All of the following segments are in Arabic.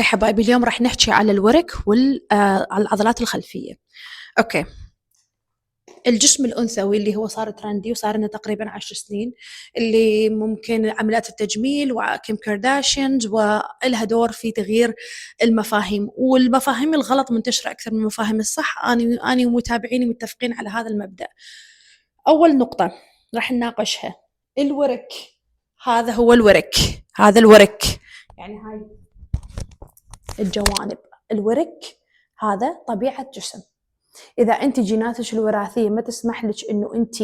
يا حبايبي اليوم راح نحكي على الورك على العضلات الخلفية. أوكي، الجسم الأنثوي اللي هو صار ترندي وصار لنا تقريبا 10 سنين، اللي ممكن عمليات التجميل وكيم كارداشيانز ولها دور في تغيير المفاهيم، والمفاهيم الغلط منتشرة أكثر من المفاهيم الصح. أنا ومتابعيني متفقين على هذا المبدأ. أول نقطة راح نناقشها الورك. هذا هو الورك، هذا الورك يعني هاي الجوانب. الورك هذا طبيعة جسم. إذا أنت جيناتك الوراثية ما تسمح لك إنه أنت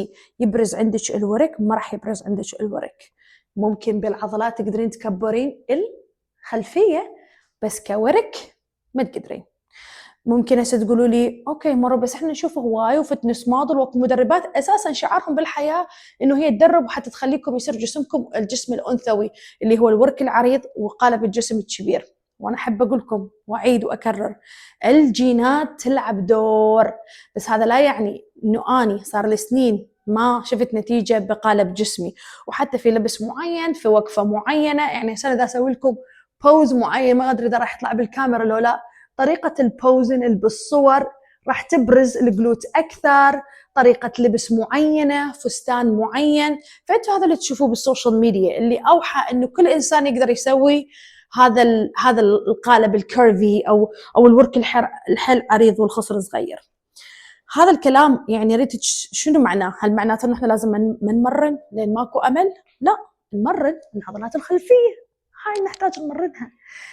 يبرز عندك الورك، ما راح يبرز عندك الورك. ممكن بالعضلات تقدرين تكبرين الخلفية، بس كورك ما تقدرين. ممكن هسه تقولوا لي اوكي مرة، بس احنا نشوف هواي وفتنس موديل ومدربات اساسا شعارهم بالحياه انه هي تدرب وحتى تخليكم يصير جسمكم الجسم الانثوي اللي هو الورك العريض وقالب الجسم الكبير. وانا احب اقول لكم واعيد واكرر، الجينات تلعب دور، بس هذا لا يعني انه اني صار لي سنين ما شفت نتيجه بقالب جسمي، وحتى في لبس معين في وقفه معينه. يعني هسه اذا اسوي لكم بوز معين، ما ادري اذا راح يطلع بالكاميرا لو لا، طريقة البوزن اللي بالصور راح تبرز الجلوت أكثر، طريقة لبس معينة، فستان معين. فأنتوا هذا اللي تشوفوه بالسوشيال ميديا اللي أوحى إنه كل إنسان يقدر يسوي هذا القالب الكيرفي أو الورك الحل عريض والخصر صغير. هذا الكلام يعني ريت شنو معناه؟ هل معناته إنه إحنا لازم نمرن لين ماكو أمل؟ لا، نمرن العضلات الخلفية، هاي نحتاج نمرنها،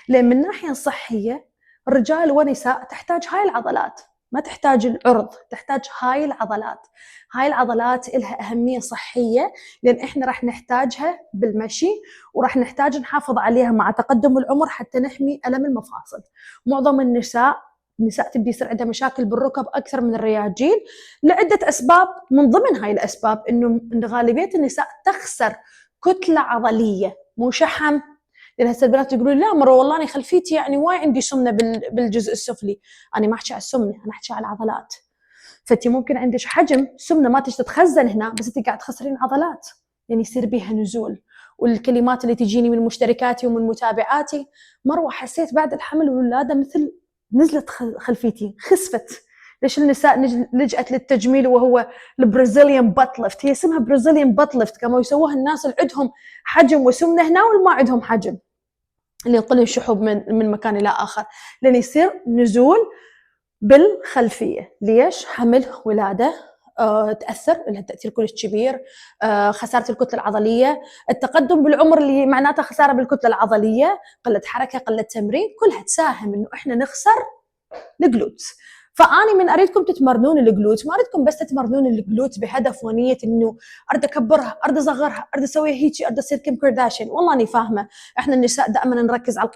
لأن من الناحية الصحية الرجال والنساء تحتاج هاي العضلات، ما تحتاج العرض، تحتاج هاي العضلات. هاي العضلات إلها أهمية صحية، لأن إحنا راح نحتاجها بالمشي، وراح نحتاج نحافظ عليها مع تقدم العمر حتى نحمي ألم المفاصل. معظم النساء تبدي يصير عندها مشاكل بالركب أكثر من الرياجيل لعدة أسباب. من ضمن هاي الأسباب إنه غالبية النساء تخسر كتلة عضلية مو شحم. لان هسه البنات يقولون لا مره والله انا خلفيتي يعني وايد عندي سمنه بالجزء السفلي. انا ما احكي على السمنه، انا احكي على العضلات. فانت ممكن عندك حجم سمنه ما تتخزن هنا، بس انت قاعد تخسرين عضلات، يعني يصير بيها نزول. والكلمات اللي تجيني من مشتركاتي ومن متابعاتي، مروه حسيت بعد الحمل والولاده مثل نزلت خلفيتي، خسفت. ليش النساء لجأت للتجميل وهو البرازيليان بات ليفت؟ هي اسمها برازيليان بات ليفت، كما يسووها الناس اللي عندهم حجم وسمنه هنا واللي ما عندهم حجم، اللي ينقلون شحوب من مكان الى اخر، لان يصير نزول بالخلفيه. ليش؟ حمل، ولاده، تاثر، لها تاثير كلش كبير، خساره الكتله العضليه، التقدم بالعمر اللي معناته خساره بالكتله العضليه، قله حركه، قله تمرين، كلها تساهم انه احنا نخسر الجلوت. فاني من اريدكم تتمرنون الجلوت، ما اريدكم بس تتمرنون الجلوت بهدف ونيه انه اريد اكبرها، اريد اصغرها، اريد اسويها هيجي، اريد اصير كيم كارداشيان. والله اني فاهمه احنا النساء دائما نركز على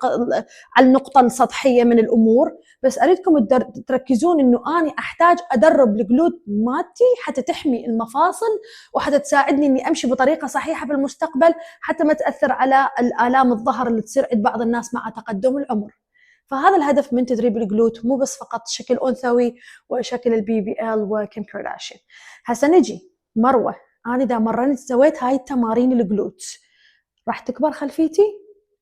النقطه السطحيه من الامور، بس اريدكم تركزون انه اني احتاج ادرب الجلوت مالتي حتى تحمي المفاصل، وحتى تساعدني اني امشي بطريقه صحيحه في المستقبل، حتى ما تاثر على الالام الظهر اللي تصير عند بعض الناس مع تقدم العمر. فهذا الهدف من تدريب الجلوت، مو بس فقط شكل أنثوي وشكل البي بي ال وكيم كارداشيان. هسه نجي مروة، أنا إذا مرنت سويت هاي التمارين الجلوت راح تكبر خلفيتي.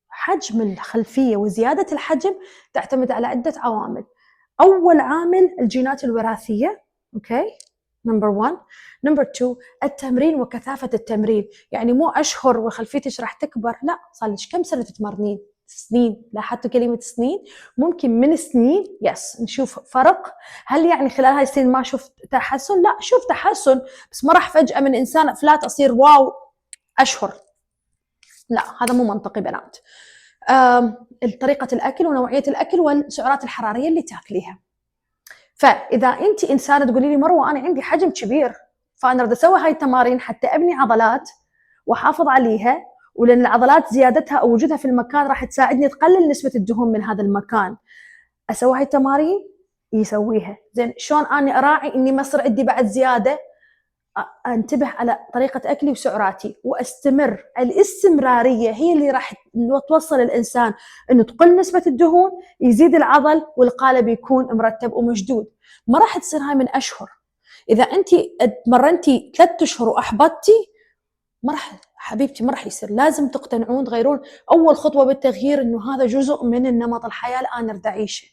حجم الخلفية وزيادة الحجم تعتمد على عدة عوامل. أول عامل الجينات الوراثية، أوكي، نمبر 1. نمبر 2 التمرين وكثافة التمرين. يعني مو أشهر وخلفيتك راح تكبر، لا، صار لك كم سنة تتمرنين؟ سنين. لاحظتوا كلمة سنين؟ ممكن من سنين يس نشوف فرق. هل يعني خلال هاي السنين ما شفت تحسن؟ لا، شوف تحسن، بس ما راح فجأة من إنسان فلات أصير واو أشهر. لا، هذا مو منطقي بنات. طريقة الأكل ونوعية الأكل والسعرات الحرارية اللي تاكليها. فإذا أنت إنسانة تقولي لي مروة أنا عندي حجم كبير، فأنا أريد أسوي هاي التمارين حتى أبني عضلات وأحافظ عليها، ولأن العضلات زيادتها أو وجودها في المكان راح تساعدني تقلل نسبة الدهون من هذا المكان، أسوي هاي التمارين يسويها. زين، شلون أنا أراعي إني ما يصير عندي بعد زيادة؟ انتبه على طريقة أكلي وسعراتي وأستمر. الاستمرارية هي اللي راح توصل الإنسان إنه تقل نسبة الدهون، يزيد العضل، والقالب يكون مرتب ومشدود. ما راح تصير هاي من أشهر. إذا أنت تمرنتي 3 أشهر وأحبطتي، ما راح حبيبتي ما راح يصير. لازم تقتنعون تغيرون. اول خطوه بالتغيير انه هذا جزء من النمط الحياه اللي انا اريد اعيشه.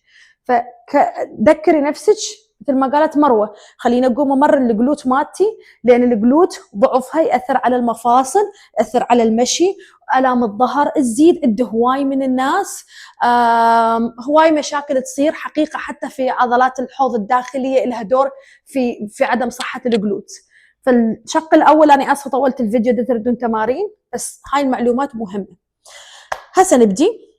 فذكري نفسك مثل ما قالت مروه، خليني اقوم امرن الجلوت مالتي، لان الجلوت ضعفها ياثر على المفاصل، ياثر على المشي، الام الظهر تزيد. عنده هواي من الناس هواي مشاكل تصير حقيقه، حتى في عضلات الحوض الداخليه لها دور في عدم صحه الجلوت. فالشق الاول، انا اسفه طولت الفيديو، اذا تردون تمارين، بس هاي المعلومات مهمه. هسه نبدي.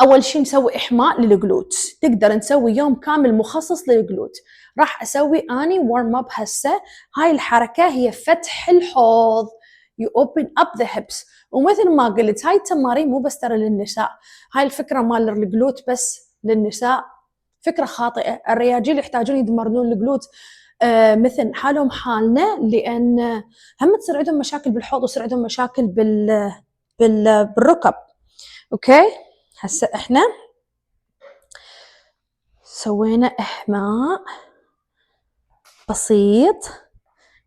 اول شيء نسوي احماء للجلوت. نقدر نسوي يوم كامل مخصص للجلوت. راح اسوي اني ورم اب هسه. هاي الحركه هي فتح الحوض، you open up the hips. ومثل ما قلت هاي التمارين مو بس ترى للنساء، هاي الفكره مال الجلوت بس للنساء فكره خاطئه. الرياجيل يحتاجون يتمرنون الجلوت مثل حالهم حالنا، لان هم تصير عندهم مشاكل بالحوض وتصير عندهم مشاكل بالركب. اوكي، هسه احنا سوينا احماء بسيط.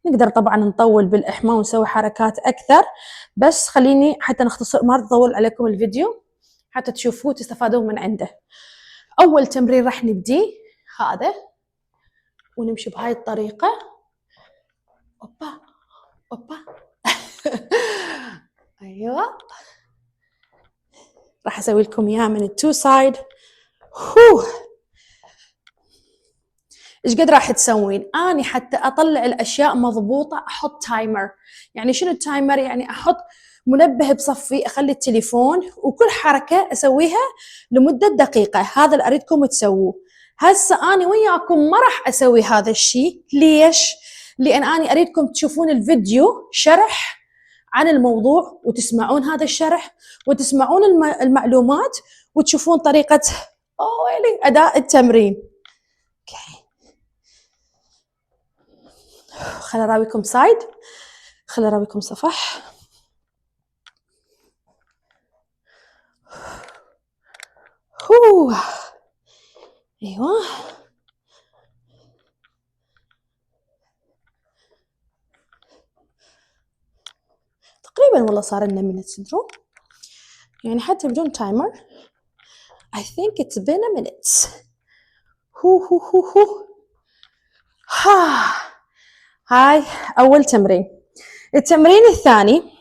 نقدر طبعا نطول بالاحماء ونسوي حركات اكثر، بس خليني حتى نختصر، ما اطول عليكم الفيديو حتى تشوفوه وتستفادون من عنده. اول تمرين راح نبدي هذا، ونمشي بهاي الطريقه. اوبا اوبا ايوه، راح اسوي لكم اياه من التو سايد. ايش قد راح تسوين؟ اني حتى اطلع الاشياء مضبوطه احط تايمر. يعني شنو التايمر؟ يعني احط منبه بصفي، اخلي التليفون، وكل حركه اسويها لمده دقيقه. هذا اللي اريدكم تسووه. هسه اني وياكم ما راح اسوي هذا الشيء. ليش؟ لان اني اريدكم تشوفون الفيديو شرح عن الموضوع، وتسمعون هذا الشرح، وتسمعون المعلومات، وتشوفون طريقه اداء التمرين. اوكي، خليني اراويكم سايد، خليني اراويكم صفح. ايوه، تقريبا والله صار لنا minutes تدرون، يعني حتى بدون تايمر. I think it's been a minute. هاي اول تمرين. التمرين الثاني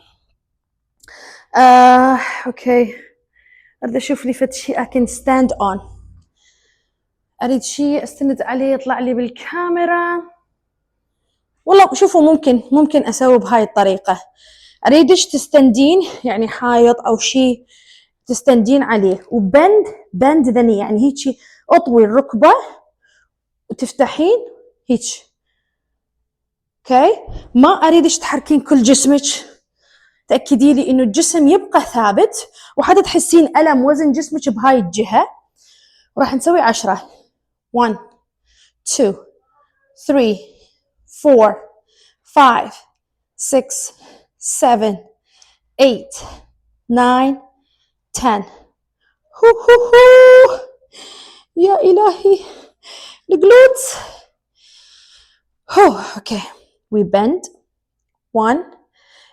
اوكي، اريد اشوف لي فد شيء I can stand on. اريد شيء استند عليه يطلع لي بالكاميرا. والله شوفوا، ممكن اسوي بهاي الطريقه. اريدش تستندين، يعني حائط او شيء تستندين عليه، بند ذني، يعني هيك اطوي الركبه وتفتحين هيك. اوكي، ما اريدش تحركين كل جسمك. تاكدي لي انه الجسم يبقى ثابت، وحتى تحسين الم وزن جسمك بهاي الجهه. وراح نسوي 10. 1 2 3 4 5 6 7 8 9 10. يا إلهي، الجلوتس. اوكي، we bend. 1.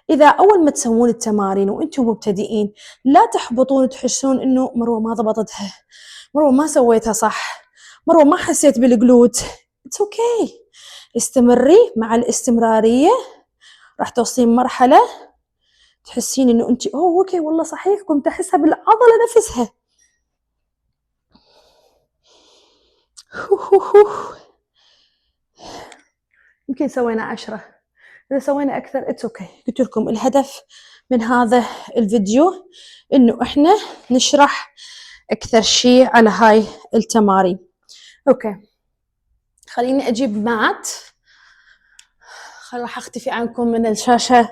إذا أول ما تسوون التمارين وأنتم مبتدئين لا تحبطون وتحسون إنه مروة ما ضبطتها، مروة ما سويتها صح، مروة ما حسيت بالجلوت. It's okay. استمري. مع الاستمرارية راح توصلين مرحلة تحسين إنه أنت أوكي والله صحيح كنت أحسها بالعضلة نفسها. يمكن سوينا 10. إذا سوينا أكثر it's okay. قلت لكم الهدف من هذا الفيديو إنه إحنا نشرح أكثر شيء على هاي التمارين. أوكي، خليني أجيب مات. راح أختفي عنكم من الشاشة،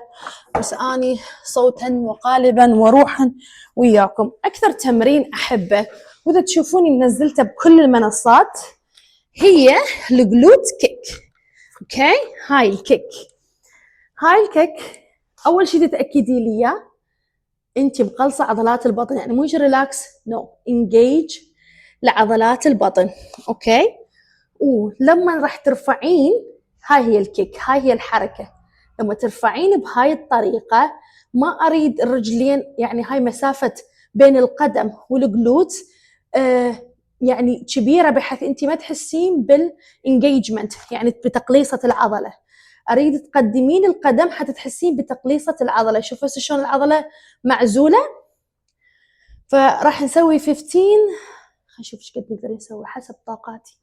بس أني صوتا وقالبا وروحا وياكم. أكثر تمرين أحبه وإذا تشوفوني منزلته بكل المنصات هي الجلوت كيك. أوكي، هاي الكيك أول شيء تتأكدي لي إياه أنت مقلصة عضلات البطن، يعني مو ريلاكس، نو انجيج لعضلات البطن. أوكي، ولما راح ترفعين، هاي هي الكيك، هاي هي الحركة. لما ترفعين بهاي الطريقة ما أريد الرجلين يعني هاي مسافة بين القدم والجلوت يعني كبيرة بحيث أنت ما تحسين بالانجيجمنت يعني بتقليصة العضلة. أريد تقدمين القدم حتى تحسين بتقليصة العضلة. شوفوا شلون العضلة معزولة. فراح نسوي 15. خلينا نشوف ايش قد نقدر نسوي حسب طاقاتي.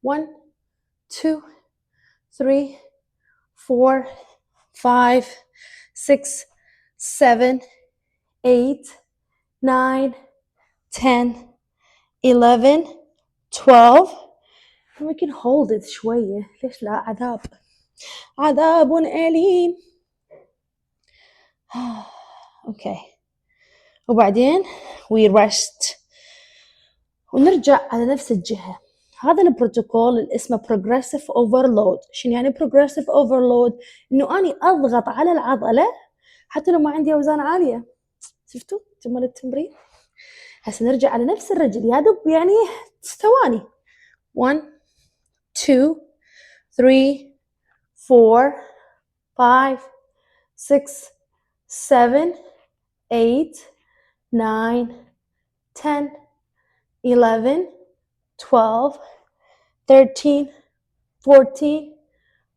1 2 3 4 5 6 7 8 9 10 11 12. we can hold it شوية. ليش لا؟ عذاب أليم. اوكي. وبعدين we rest ونرجع على نفس الجهة. هذا البروتوكول اللي اسمه progressive overload. شنو يعني progressive overload؟ انه اني اضغط على العضلة حتى لو ما عندي اوزان عالية. شفتوا جمال التمرين؟ هسه نرجع على نفس الرجل يا دوب يعني ثواني. 1 2 3 4 5 6 7 8 9 10 11 12 13 14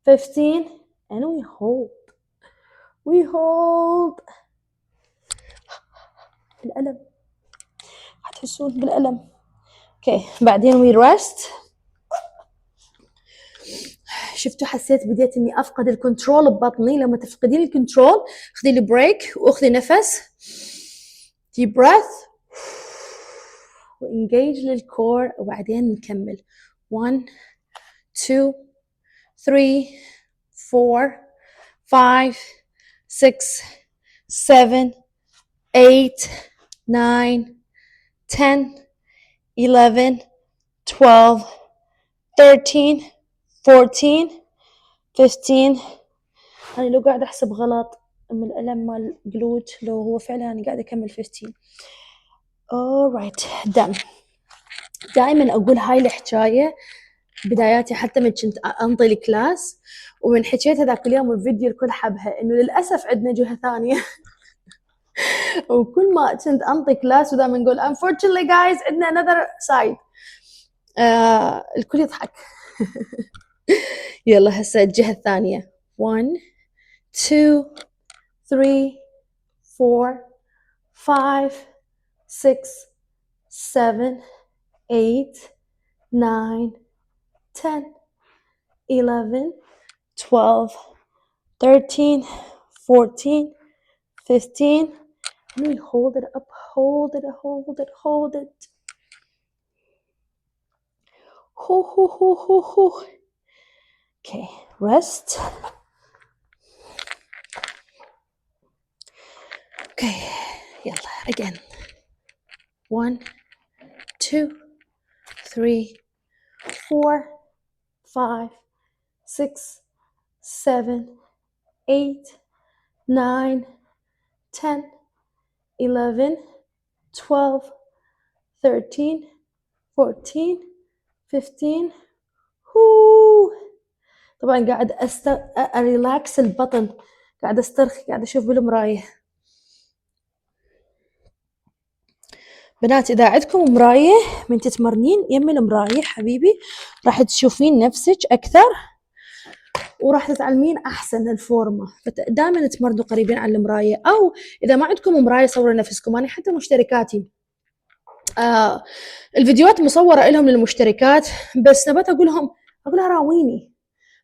15 and we hold بالألم. هتحسون بالألم. اوكي. بعدين we rest. شفتوا حسيت بديت اني افقد الكنترول ببطني. لما تفقدين الكنترول خذي لي بريك واخذي نفس deep breath وانجيج للكور وبعدين نكمل. 1 2 3 4 5 6 7 8 9 10 11 12 13 14 15. أنا لو قاعدة أحسب غلط من الألم مال الجلوت لو هو فعلا أنا قاعدة أكمل 15. alright done. دائما أقول هاي الحكاية بداياتي حتى من كنت أنطي الكلاس ومن حكيتها ذاك اليوم الفيديو الكل حبها إنه للأسف عندنا جهة ثانية. وكل ما كنت أنطي كلاس ودائما نقول unfortunately guys عندنا another side. الكل يضحك. يلا هسه الجهة الثانية. 1 2 3 4 5 6 7 8 9 10 11 12 13 14 15 and we hold it up, hold it. Okay, rest. Okay, يلا again. 1 2 3 4 5 6 7 8 9 10 11 12 13 14 15. طبعا قاعد أريلاكس البطن. قاعد استرخي. قاعد اشوف بالمراية. بنات اذا عندكم مراية من تتمرنين يم المراية حبيبي راح تشوفين نفسك اكثر وراح تتعلمين احسن الفورمة. فدائما تمرنوا قريبين عن المراية او اذا ما عندكم مراية صوروا نفسكم. انا حتى مشتركاتي الفيديوهات مصورة لهم للمشتركات بس نبات اقولها راويني.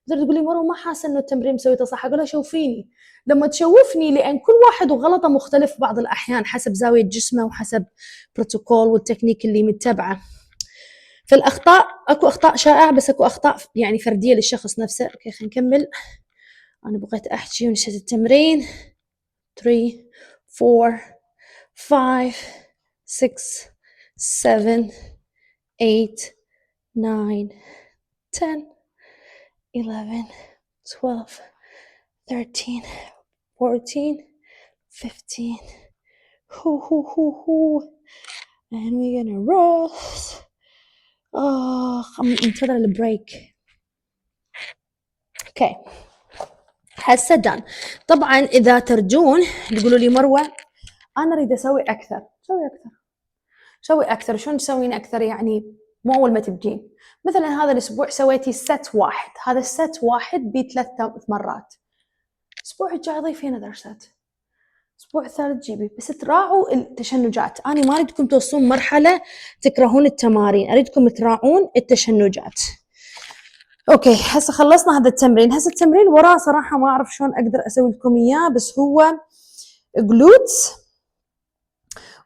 تقول لي مرة ما حاسة انه التمرين مسويته صح. اقولها شوفيني. لما تشوفني لان كل واحد وغلطه مختلف بعض الاحيان حسب زاوية جسمه وحسب بروتوكول والتكنيك اللي متبعه. فالاخطاء اكو اخطاء شائعة بس اكو اخطاء يعني فردية للشخص نفسه. اوكي خلينا نكمل. انا بغيت احكي ونسيت التمرين. 3 4 5 6 7 8 9 10 11 12 13 14 15. And we're gonna rest. انتظر البريك. اوكي هسه دان. طبعا اذا ترجون تقولوا لي مروه انا اريد اسوي اكثر، سوي اكثر. شلون تسوين اكثر؟ يعني مو اول ما تبدين، مثلا هذا الاسبوع سويتي ست واحد، هذا الست واحد ب3 مرات، الاسبوع الجاي ضيفين another set، الاسبوع الثالث جيبي، بس تراعوا التشنجات. انا ما اريدكم توصلون مرحله تكرهون التمارين، اريدكم تراعون التشنجات. اوكي هسه خلصنا هذا التمرين. هسه التمرين وراه صراحه ما اعرف شلون اقدر اسوي لكم اياه، بس هو جلوتس،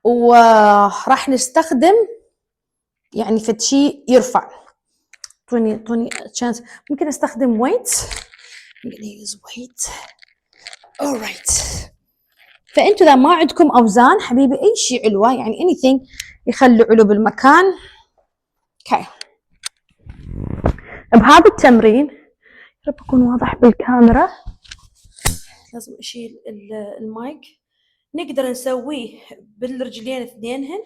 وراح نستخدم يعني فد شيء يرفع. اعطوني تشانس، ممكن استخدم ويت، use weight. alright. فانتوا اذا ما عندكم اوزان حبيبي اي شيء علوه، يعني anything يخلي علو بالمكان. اوكي بهذا التمرين رب يكون واضح بالكاميرا، لازم اشيل المايك. نقدر نسويه بالرجلين اثنينهن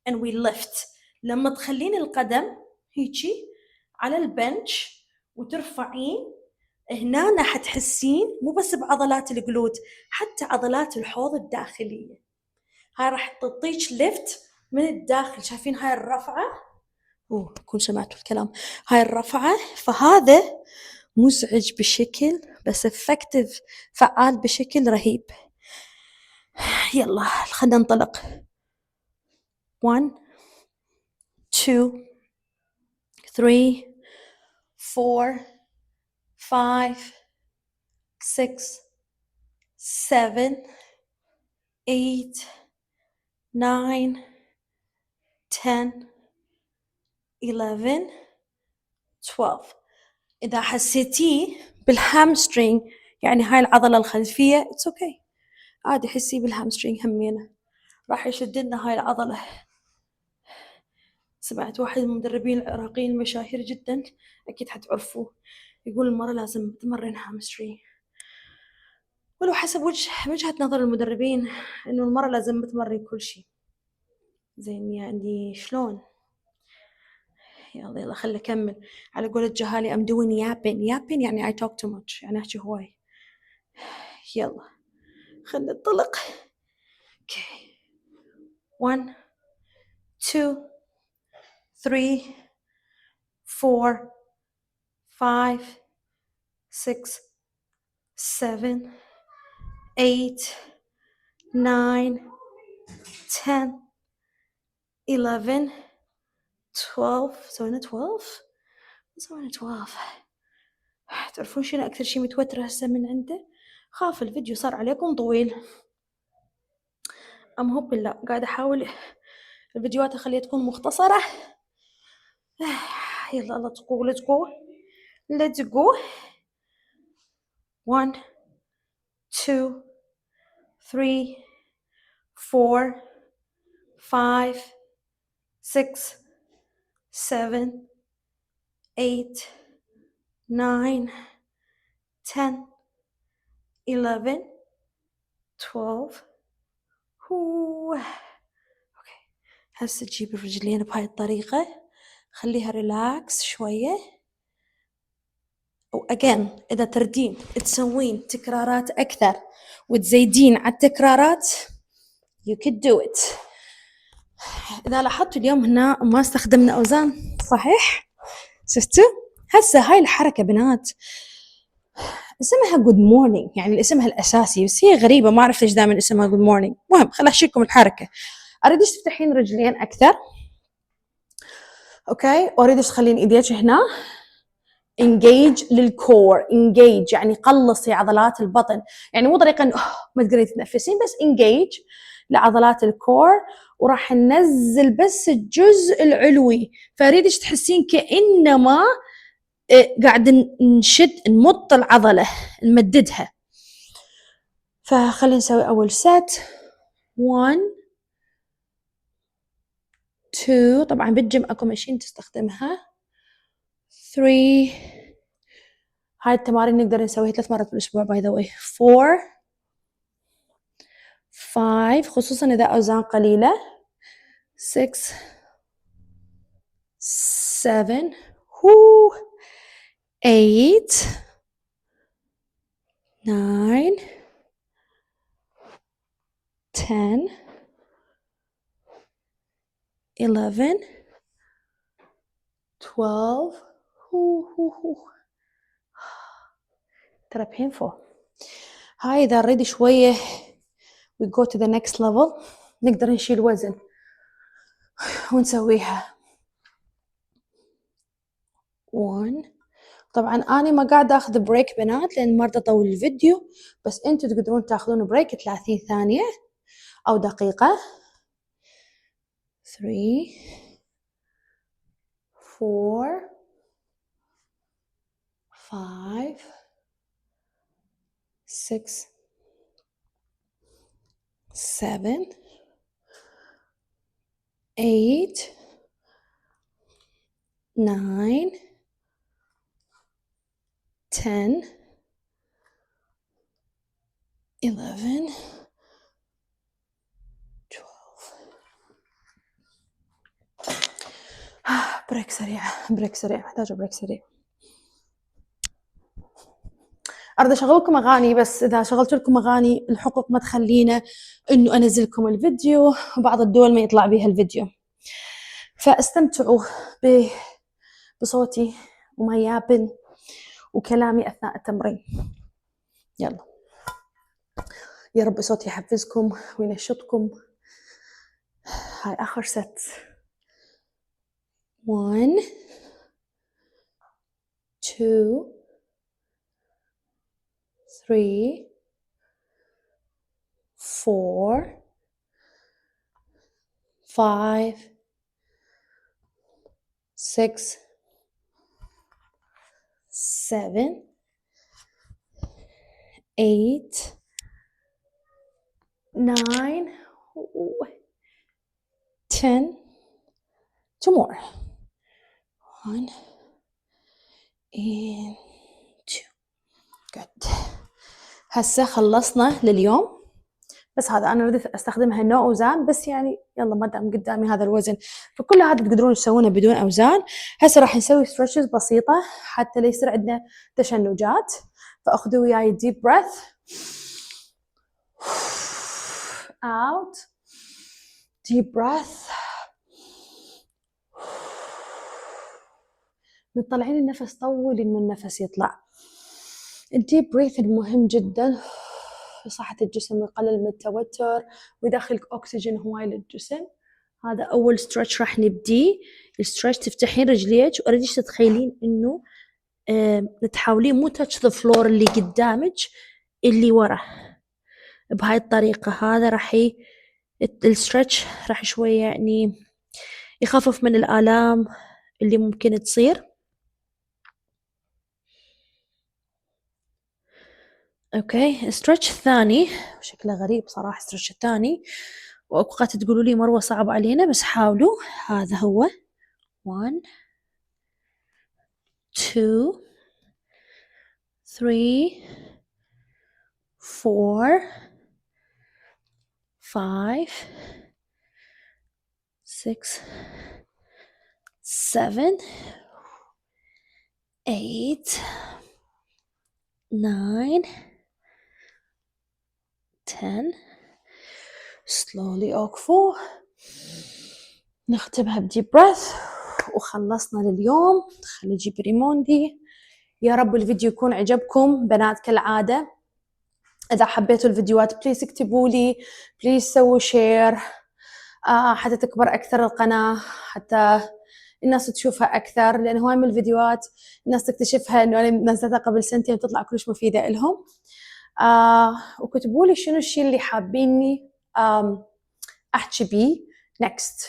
and we lift. لما تخلين القدم هيجي على البنش وترفعين هنا حتحسين مو بس بعضلات الجلوت، حتى عضلات الحوض الداخلية. هاي راح تعطيك ليفت من الداخل. شايفين هاي الرفعة؟ كون سمعتوا الكلام. هاي الرفعة، فهذا مزعج بشكل بس effective، فعال بشكل رهيب. يلا خلينا ننطلق. 1 2 3 4 5 6 7 8 9 10 11 12. إذا حسيتيه بالهامسترينج، يعني هاي العضلة الخلفية it's okay، عادي حسي بالهامسترينج همينة، راح يشد لنا هاي العضلة. سمعت واحد من المدربين العراقيين المشاهير جدا، أكيد حتعرفوه، يقول المرة لازم تمرن هامسترينج، ولو حسب وجهة نظر المدربين إنه المرة لازم تمرن كل شيء. زين يعني شلون؟ يلا خلي أكمل. على قولة جهالي I'm doing yapping يعني I talk too much، يعني أحكي هواي. يلا خلنا ننطلق. Okay 1 2 3 4 5 6 7 8 9 10 11 12. سوينا 12. تعرفون شنو أكثر شيء متوترة هسه من عنده؟ خاف الفيديو صار عليكم طويل. هو بالله قاعدة أحاول الفيديوهات أخليها تكون مختصرة. يلا let's go 1 2 3 4 5 6 7 8 9 10 11 12. اوكي هسه تجيب الرجلين بهاي الطريقة، خليها ريلاكس شوية. وأجين إذا تردين تسوين تكرارات أكثر وتزيدين على التكرارات you could do it. إذا لاحظتوا اليوم هنا ما استخدمنا أوزان، صحيح؟ شفتوا؟ هسه هاي الحركة بنات اسمها good morning، يعني الاسمها الأساسي، بس هي غريبة ما أعرف ليش دائما اسمها good morning. مهم خل أشيكم الحركة. أريدش تفتحين رجلين أكثر، أوكي، وأريدش تخلين إيديك هنا engage للكور. engage يعني قلصي عضلات البطن، يعني مو طريقة ما تقدرين تتنفسين، بس engage لعضلات الكور، وراح ننزل بس الجزء العلوي، فأريدش تحسين كأنما قاعد نشد نمط العضلة نمددها. فخلينا نسوي أول set 1 2. طبعا بالجيم أكو ماشين تستخدمها 3. هاي التمارين نقدر نسويها 3 مرات بالأسبوع باي ذا واي. 4 5 خصوصا إذا أوزان قليلة. 6 7 8 9 10 11 12 ترى painful. هاي إذا نريد شوية we go to the next level نقدر نشيل وزن ونسويها. 1. طبعا أنا ما قاعدة أخذ بريك بنات لأن ما أريد أطول الفيديو، بس أنتوا تقدرون تاخذون بريك 30 ثانية أو دقيقة. 3 4 5 6 7 8 9 10 11 بريك سريع، بريك سريع، محتاجة بريك سريع. أريد أشغل لكم أغاني، بس إذا شغلت لكم أغاني الحقوق ما تخلينا إنه أنزل لكم الفيديو، وبعض الدول ما يطلع بيها الفيديو، فاستمتعوا بصوتي وما يابن وكلامي أثناء التمرين. يلا يا رب صوتي يحفزكم وينشطكم. هاي آخر ست. 1 2 3 4 5 6 7 8 9 10. 2 more. 1 and 2. good. هسه خلصنا لليوم، بس هذا أنا رديت أستخدمها نوع أوزان، بس يعني يلا ما دام قدامي هذا الوزن فكل هذا تقدرون تسوونه بدون أوزان. هسه راح نسوي stretches بسيطة حتى لا يصير عندنا تشنجات. فأخذوا وياي deep breath out, deep breath. نطلعين النفس طول إنه النفس يطلع. الديب breathing مهم جدا في صحة الجسم ويقلل من التوتر ويدخل أكسجين هواي للجسم. هذا أول stretch راح نبديه. الستريتش تفتحين رجليك وأريدك تتخيلين إنه تحاولين مو touch the floor اللي قدامك، اللي ورا، بهاي الطريقة. هذا راح الستريتش راح شوية يعني يخفف من الآلام اللي ممكن تصير. اوكي، ستريتش الثاني شكله غريب صراحة. ستريتش الثاني واوقات تقولوا لي مروة صعب علينا، بس حاولوا. هذا هو 1 2 3 4 5 6 7 8 9 10. slowly اوقفوا، نختمها بديب breath وخلصنا لليوم. خلي اجيب ريموندي. يا رب الفيديو يكون عجبكم بنات كالعادة. إذا حبيتوا الفيديوهات بليز اكتبوا لي، بليز سووا شير حتى تكبر أكثر القناة، حتى الناس تشوفها أكثر، لأن هواي من الفيديوهات الناس تكتشفها إنه أنا نزلتها قبل سنتين وتطلع كلش مفيدة إلهم. وكتبوا لي شنو الشيء اللي حابيني أحكي بيه next،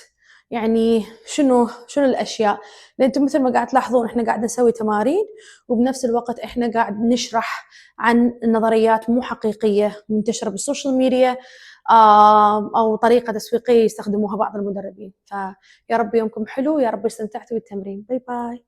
يعني شنو الأشياء. لأن أنتم مثل ما قاعد تلاحظون إحنا قاعد نسوي تمارين وبنفس الوقت إحنا قاعد نشرح عن نظريات مو حقيقية منتشرة بالسوشيال ميديا أو طريقة تسويقية يستخدموها بعض المدربين. فيا رب يومكم حلو، يا رب استمتعتوا بالتمرين. باي باي.